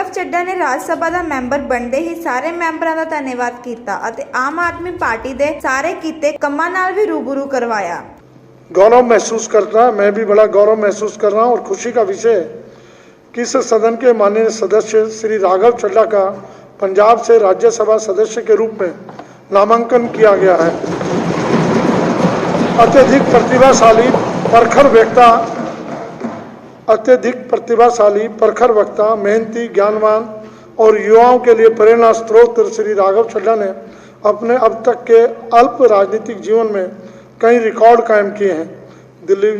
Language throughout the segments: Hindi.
ਰਾਘਵ ਚੱਡਾ ਨੇ ਰਾਜ ਸਭਾ ਦਾ ਮੈਂਬਰ ਬਣਦੇ ਹੀ ਸਾਰੇ ਮੈਂਬਰਾਂ ਦਾ ਧੰਨਵਾਦ ਕੀਤਾ ਅਤੇ ਆਮ ਆਦਮੀ ਪਾर्टी ਦੇ ਸਾਰੇ ਕੀਤੇ ਕੰਮਾਂ ਨਾਲ ਵੀ रूबरू करवाया। गौरव महसूस करता है, मैं भी बड़ा गौरव महसूस कर रहा हूँ और खुशी का विषय है कि इस सदन के माननीय सदस्य श्री राघव चड्ढा का पंजाब से राज्यसभा सदस्य के रूप में नामांकन किया गया है। अत्यधिक प्रखर वक्ता, मेहनती, ज्ञानवान और युवाओं के लिए प्रेरणा स्रोत श्री राघव चड्ढा ने अपने अब तक के अल्प राजनीतिक जीवन में कई रिकॉर्ड कायम किए हैं। दिल्ली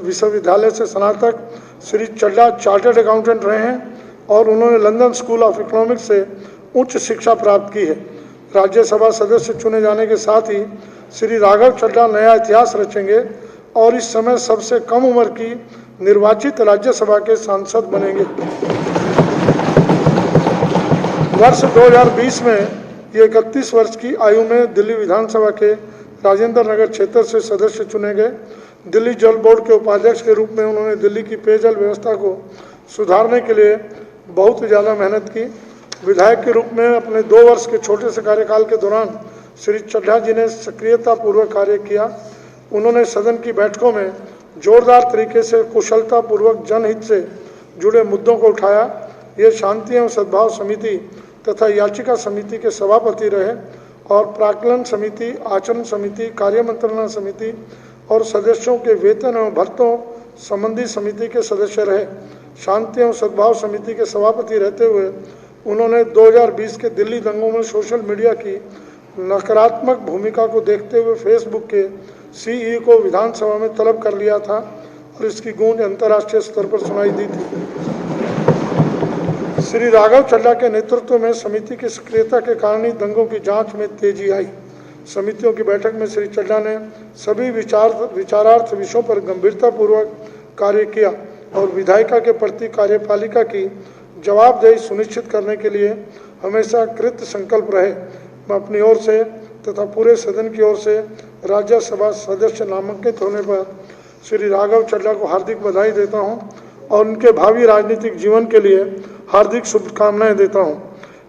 विश्वविद्यालय से स्नातक श्री चड्ढा चार्टर्ड अकाउंटेंट रहे हैं और उन्होंने लंदन स्कूल ऑफ इकोनॉमिक्स से उच्च शिक्षा प्राप्त की है। राज्यसभा सदस्य चुने जाने के साथ ही श्री राघव चड्ढा नया इतिहास रचेंगे और इस समय सबसे कम उम्र की निर्वाचित राज्यसभा के सांसद बनेंगे। वर्ष 2020 में ये 31 वर्ष की आयु में दिल्ली विधानसभा के राजेंद्र नगर क्षेत्र से सदस्य चुने गए। दिल्ली जल बोर्ड के उपाध्यक्ष के रूप में उन्होंने दिल्ली की पेयजल व्यवस्था को सुधारने के लिए बहुत ज़्यादा मेहनत की। विधायक के रूप में अपने 2 वर्ष के छोटे से कार्यकाल के दौरान श्री चड्ढा जी ने सक्रियतापूर्वक कार्य किया। उन्होंने सदन की बैठकों में जोरदार तरीके से कुशलतापूर्वक जनहित से जुड़े मुद्दों को उठाया। ये शांति एवं सद्भाव समिति तथा याचिका समिति के सभापति रहे और प्राक्कलन समिति, आचरण समिति, कार्य मंत्रणा समिति और सदस्यों के वेतन एवं भत्तों संबंधी समिति के सदस्य रहे। शांति एवं सद्भाव समिति के सभापति रहते हुए उन्होंने 2020 के दिल्ली दंगों में सोशल मीडिया की नकारात्मक भूमिका को देखते हुए फेसबुक के सीईओ को विधानसभा में तलब कर लिया था और इसकी गूंज अंतर्राष्ट्रीय स्तर पर सुनाई दी थी। श्री राघव चड्ढा के नेतृत्व में समिति की सक्रियता के कारण ही दंगों की जांच में तेजी आई। समितियों की बैठक में श्री चड्ढा ने सभी विचारार्थ विषयों पर गंभीरतापूर्वक कार्य किया और विधायिका के प्रति कार्यपालिका की जवाबदेही सुनिश्चित करने के लिए हमेशा कृत संकल्प रहे। मैं अपनी ओर से तथा पूरे सदन की ओर से राज्यसभा सदस्य नामांकित होने पर श्री राघव चड्ढा को हार्दिक बधाई देता हूं और उनके भावी राजनीतिक जीवन के लिए हार्दिक शुभकामनाएं देता हूं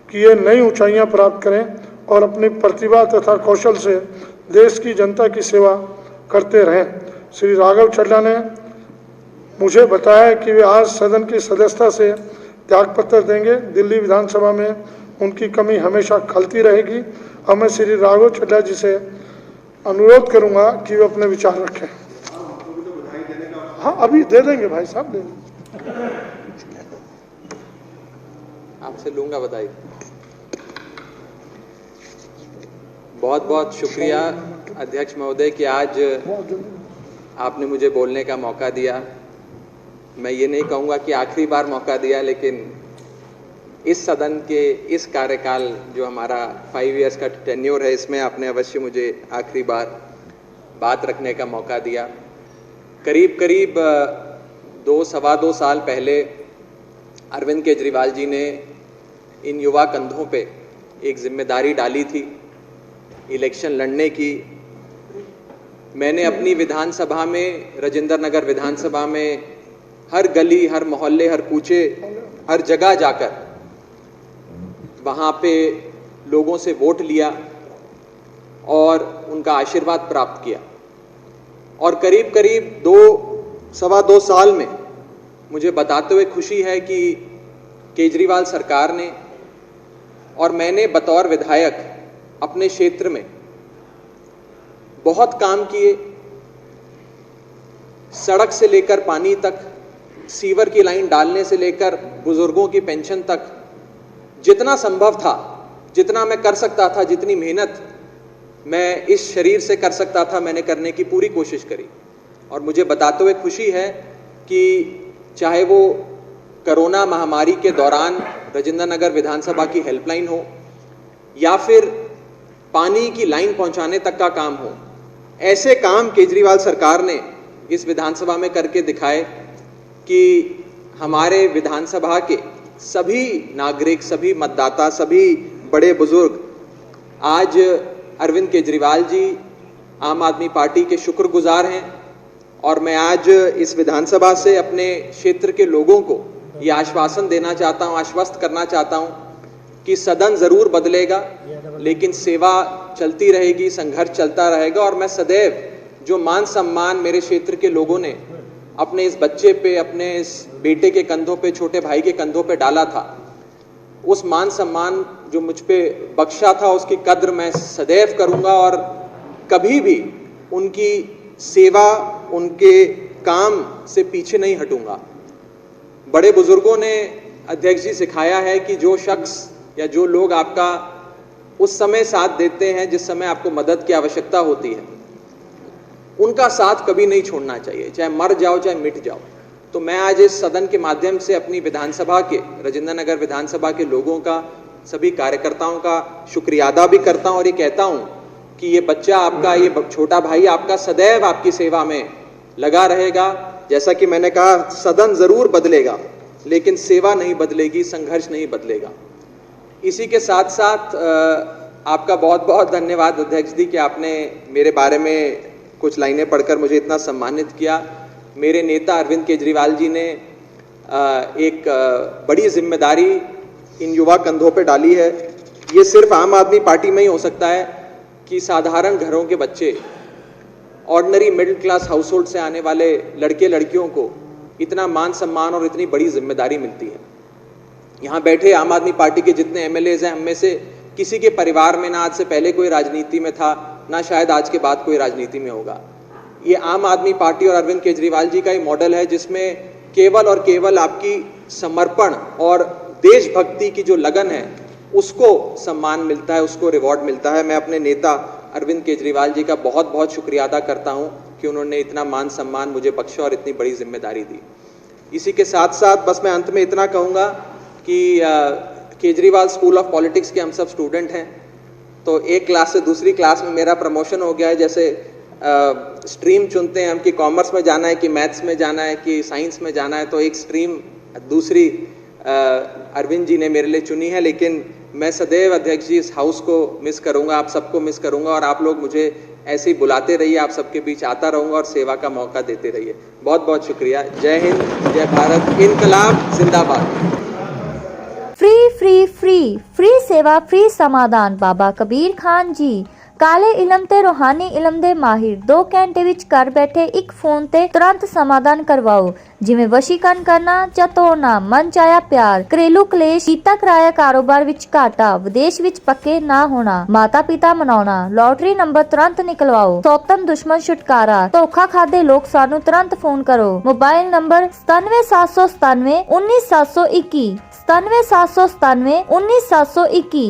कि ये नई ऊंचाइयां प्राप्त करें और अपनी प्रतिभा तथा कौशल से देश की जनता की सेवा करते रहें। श्री राघव चड्ढा ने मुझे बताया कि वे आज सदन की सदस्यता से त्यागपत्र देंगे। दिल्ली विधानसभा में उनकी कमी हमेशा खलती रहेगी और मैं श्री राघव चड्ढा जी से अनुरोध करूंगा कि वे अपने विचार रखें। हाँ, अभी दे देंगे भाई साहब, दे देंगे। आपसे लूंगा बधाई। बहुत बहुत शुक्रिया अध्यक्ष महोदय कि आज आपने मुझे बोलने का मौका दिया। मैं ये नहीं कहूँगा कि आखिरी बार मौका दिया, लेकिन इस सदन के इस कार्यकाल जो हमारा 5 इयर्स का टेन्योर है, इसमें आपने अवश्य मुझे आखिरी बार बात रखने का मौका दिया। करीब करीब 2-2.25 साल पहले अरविंद केजरीवाल जी ने इन युवा कंधों पे एक जिम्मेदारी डाली थी इलेक्शन लड़ने की। मैंने अपनी विधानसभा में, राजेंद्र नगर विधानसभा में, हर गली, हर मोहल्ले, हर कूचे, हर जगह जाकर वहाँ पे लोगों से वोट लिया और उनका आशीर्वाद प्राप्त किया। और करीब करीब 2-2.25 साल में मुझे बताते हुए खुशी है कि केजरीवाल सरकार ने और मैंने बतौर विधायक अपने क्षेत्र में बहुत काम किए। सड़क से लेकर पानी तक, सीवर की लाइन डालने से लेकर बुजुर्गों की पेंशन तक, जितना संभव था, जितना मैं कर सकता था, जितनी मेहनत मैं इस शरीर से कर सकता था, मैंने करने की पूरी कोशिश करी। और मुझे बताते हुए खुशी है कि चाहे वो कोरोना महामारी के दौरान राजेंद्र नगर विधानसभा की हेल्पलाइन हो या फिर पानी की लाइन पहुंचाने तक का काम हो, ऐसे काम केजरीवाल सरकार ने इस विधानसभा में करके दिखाए कि हमारे विधानसभा के सभी नागरिक, सभी मतदाता, सभी बड़े बुजुर्ग आज अरविंद केजरीवाल जी, आम आदमी पार्टी के शुक्रगुजार हैं। और मैं आज इस विधानसभा से अपने क्षेत्र के लोगों को ये आश्वासन देना चाहता हूं, आश्वस्त करना चाहता हूं कि सदन जरूर बदलेगा, लेकिन सेवा चलती रहेगी, संघर्ष चलता रहेगा। और मैं सदैव जो मान सम्मान मेरे क्षेत्र के लोगों ने अपने इस बच्चे पे, अपने इस बेटे के कंधों पे, छोटे भाई के कंधों पे डाला था, उस मान सम्मान जो मुझ पे बख्शा था, उसकी कद्र मैं सदैव करूंगा और कभी भी उनकी सेवा, उनके काम से पीछे नहीं हटूंगा। बड़े बुजुर्गों ने अध्यक्ष जी सिखाया है कि जो शख्स या जो लोग आपका उस समय साथ देते हैं जिस समय आपको मदद की आवश्यकता होती है, उनका साथ कभी नहीं छोड़ना चाहिए, चाहे मर जाओ चाहे मिट जाओ। तो मैं आज इस सदन के माध्यम से अपनी विधानसभा के, राजेंद्र नगर विधानसभा के लोगों का, सभी कार्यकर्ताओं का शुक्रिया अदा भी करता हूं और ये कहता हूं कि ये बच्चा आपका, ये छोटा भाई आपका सदैव आपकी सेवा में लगा रहेगा। जैसा कि मैंने कहा, सदन जरूर बदलेगा लेकिन सेवा नहीं बदलेगी, संघर्ष नहीं बदलेगा। इसी के साथ साथ आपका बहुत बहुत धन्यवाद अध्यक्ष जी कि आपने मेरे बारे में कुछ लाइनें पढ़कर मुझे इतना सम्मानित किया। मेरे नेता अरविंद केजरीवाल जी ने एक बड़ी जिम्मेदारी इन युवा कंधों पे डाली है। ये सिर्फ आम आदमी पार्टी में ही हो सकता है कि साधारण घरों के बच्चे, ordinary middle class house hold से आने वाले लड़के लड़कियों को इतना मान सम्मान और इतनी बड़ी जिम्मेदारी मिलती है। यहाँ बैठे आम आदमी पार्टी के जितने एमएलएज हैं, हम में से किसी के परिवार में ना आज से पहले कोई राजनीति में था, ना शायद आज के बाद कोई राजनीति में होगा। ये आम आदमी पार्टी और अरविंद केजरीवाल जी का ही मॉडल है जिसमें केवल और केवल आपकी समर्पण और देशभक्ति की जो लगन है उसको सम्मान मिलता है, उसको रिवॉर्ड मिलता है। मैं अपने नेता अरविंद केजरीवाल जी का बहुत बहुत शुक्रिया अदा करता हूं कि उन्होंने इतना मान सम्मान मुझे बख्शा और इतनी बड़ी जिम्मेदारी दी। इसी के साथ साथ बस मैं अंत में इतना कहूँगा कि केजरीवाल स्कूल ऑफ पॉलिटिक्स के हम सब स्टूडेंट हैं, तो एक क्लास से दूसरी क्लास में मेरा प्रमोशन हो गया है। जैसे स्ट्रीम चुनते हैं हम कि कॉमर्स में जाना है कि मैथ्स में जाना है कि साइंस में जाना है, तो एक स्ट्रीम दूसरी अरविंद जी ने मेरे लिए चुनी है। लेकिन मैं सदैव अध्यक्ष जी इस हाउस को मिस करूंगा, आप सबको मिस करूंगा और आप लोग मुझे ऐसे ही बुलाते रहिए, आप सबके बीच आता रहूंगा और सेवा का मौका देते रहिए। बहुत बहुत शुक्रिया। जय हिंद, जय भारत, इनकलाब जिंदाबाद। फ्री फ्री फ्री फ्री सेवा फ्री समाधान। बाबा कबीर खान जी काले इलम ते रूहानी इलम दे माहिर 2 ਘੰਟੇ ਵਿੱਚ ਘਰ ਬੈਠੇ ਇੱਕ ਫੋਨ ਤੇ ਤੁਰੰਤ ਸਮਾਧਾਨ ਕਰਵਾਓ, ਜਿਵੇਂ ਵਸ਼ੀਕਰਨ ਕਰਨਾ ਜਾਂ ਤੋੜਨਾ, ਮਨ ਚਾਹਿਆ ਪਿਆਰ, ਘਰੇਲੂ ਕਲੇਸ਼, ਕੀਤਾ ਕਰਾਇਆ ਕਾਰੋਬਾਰ ਵਿੱਚ ਘਾਟਾ, ਵਿਦੇਸ਼ ਵਿੱਚ ਪੱਕੇ ਨਾ ਹੋਣਾ, ਮਾਤਾ ਪਿਤਾ ਮਨਾਉਣਾ, ਲੋਟਰੀ ਨੰਬਰ ਤੁਰੰਤ ਨਿਕਲਵਾਓ, ਸੌਤਨ ਦੁਸ਼ਮਨ ਛੁਟਕਾਰਾ, ਧੋਖਾ ਖਾਦੇ ਲੋਕ ਸਾਨੂੰ ਤੁਰੰਤ ਫੋਨ ਕਰੋ। Mobile number 97797 19721 97797 19721।